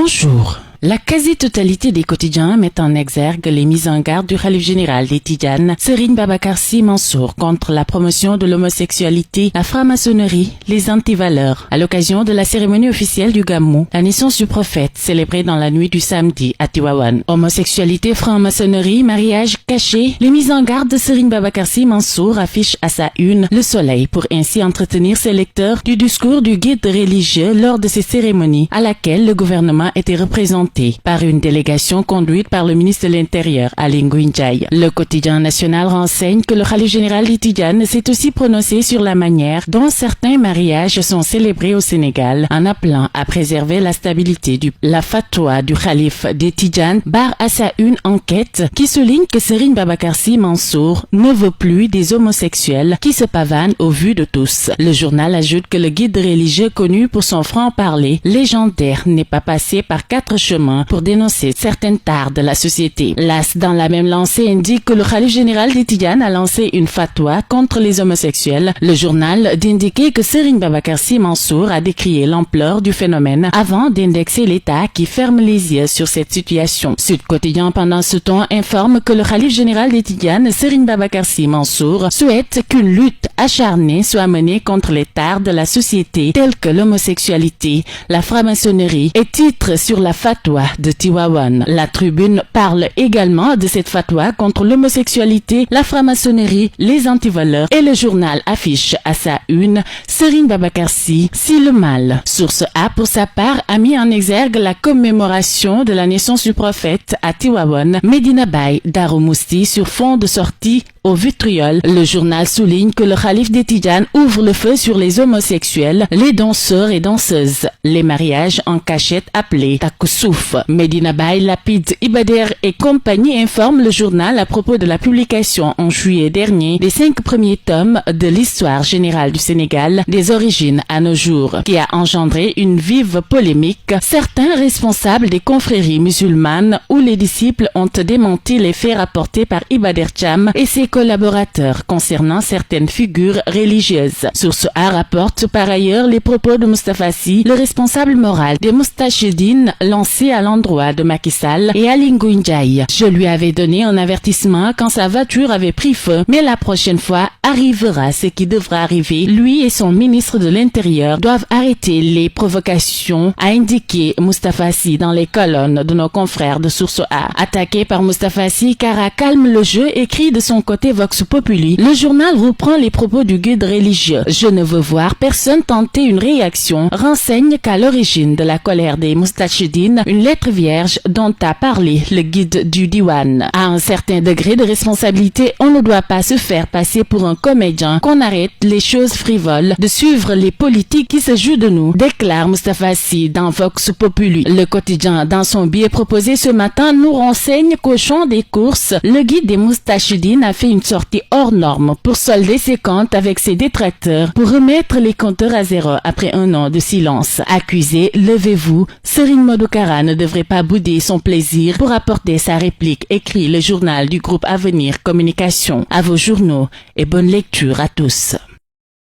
Bonjour. La quasi-totalité des quotidiens met en exergue les mises en garde du khalife général des Tidianes, Serigne Babacar Sy Mansour, contre la promotion de l'homosexualité, la franc-maçonnerie, les antivaleurs. À l'occasion de la cérémonie officielle du Gamou, la naissance du prophète, célébrée dans la nuit du samedi à Tivaouane. Homosexualité, franc-maçonnerie, mariage caché, les mises en garde de Serigne Babacar Sy Mansour affichent à sa une le soleil pour ainsi entretenir ses lecteurs du discours du guide religieux lors de ces cérémonies à laquelle le gouvernement était représenté par une délégation conduite par le ministre de l'Intérieur, Aly Ngouille Ndiaye. Le quotidien national renseigne que le khalife général des Tidianes s'est aussi prononcé sur la manière dont certains mariages sont célébrés au Sénégal, en appelant à préserver la stabilité la fatwa du khalife des Tidianes barre à sa une enquête qui souligne que Serigne Babacar Sy Mansour ne veut plus des homosexuels qui se pavanent au vu de tous. Le journal ajoute que le guide religieux connu pour son franc-parler légendaire n'est pas passé par 4 chemins pour dénoncer certaines tares de la société. L'As, dans la même lancée, indique que le khalife général des Tidianes a lancé une fatwa contre les homosexuels. Le journal d'indiquer que Serigne Babacar Sy Mansour a décrié l'ampleur du phénomène avant d'indexer l'État qui ferme les yeux sur cette situation. Sud Quotidien, pendant ce temps, informe que le khalife général des Tidianes, Serigne Babacar Sy Mansour, souhaite qu'une lutte acharnée soit menée contre les tares de la société telles que l'homosexualité, la franc-maçonnerie et titre sur la fatwa de Tivaouane. La Tribune parle également de cette fatwa contre l'homosexualité, la franc-maçonnerie, les antivaleurs et le journal affiche à sa une Serigne Babacar Sy, si le mal. Source A, pour sa part, a mis en exergue la commémoration de la naissance du prophète à Tivaouane, Medina Baye, Darou Mousti, sur fond de sortie au vitriol. Le journal souligne que le khalife des Tidianes ouvre le feu sur les homosexuels, les danseurs et danseuses, les mariages en cachette appelés Takoussouf. Medina Baye lapide Ibader et compagnie, informe le journal à propos de la publication en juillet dernier des 5 premiers tomes de l'histoire générale du Sénégal des origines à nos jours, qui a engendré une vive polémique. Certains responsables des confréries musulmanes ou les disciples ont démenti les faits rapportés par Ibader Thiam et ses collaborateurs concernant certaines figures religieuses. Source A rapporte par ailleurs les propos de Moustapha Sy, le responsable moral des Moustachidines, lancé à l'endroit de Macky Sall et Aly Ngouille Ndiaye. Je lui avais donné un avertissement quand sa voiture avait pris feu, mais la prochaine fois arrivera ce qui devra arriver. Lui et son ministre de l'Intérieur doivent arrêter les provocations, a indiqué Moustapha Sy dans les colonnes de nos confrères de Source A. Attaqué par Moustapha Sy, Kara calme le jeu, écrit de son côté Vox Populi. Le journal reprend les propos du guide religieux. Je ne veux voir personne tenter une réaction. Renseigne qu'à l'origine de la colère des Moustachidines, une lettre vierge dont a parlé le guide du Diwan. À un certain degré de responsabilité, on ne doit pas se faire passer pour un comédien, qu'on arrête les choses frivoles, de suivre les politiques qui se jouent de nous, déclare Moustapha Sy dans Vox Populi. Le quotidien, dans son billet proposé ce matin, nous renseigne qu'au champ des courses, le guide des Moustachidines a fait une sortie hors norme pour solder ses comptes avec ses détracteurs, pour remettre les compteurs à zéro après un an de silence. Accusé, levez-vous, Serigne Modou Kara ne devrait pas bouder son plaisir pour apporter sa réplique, écrit le journal du groupe Avenir Communication. À vos journaux et bonne lecture à tous.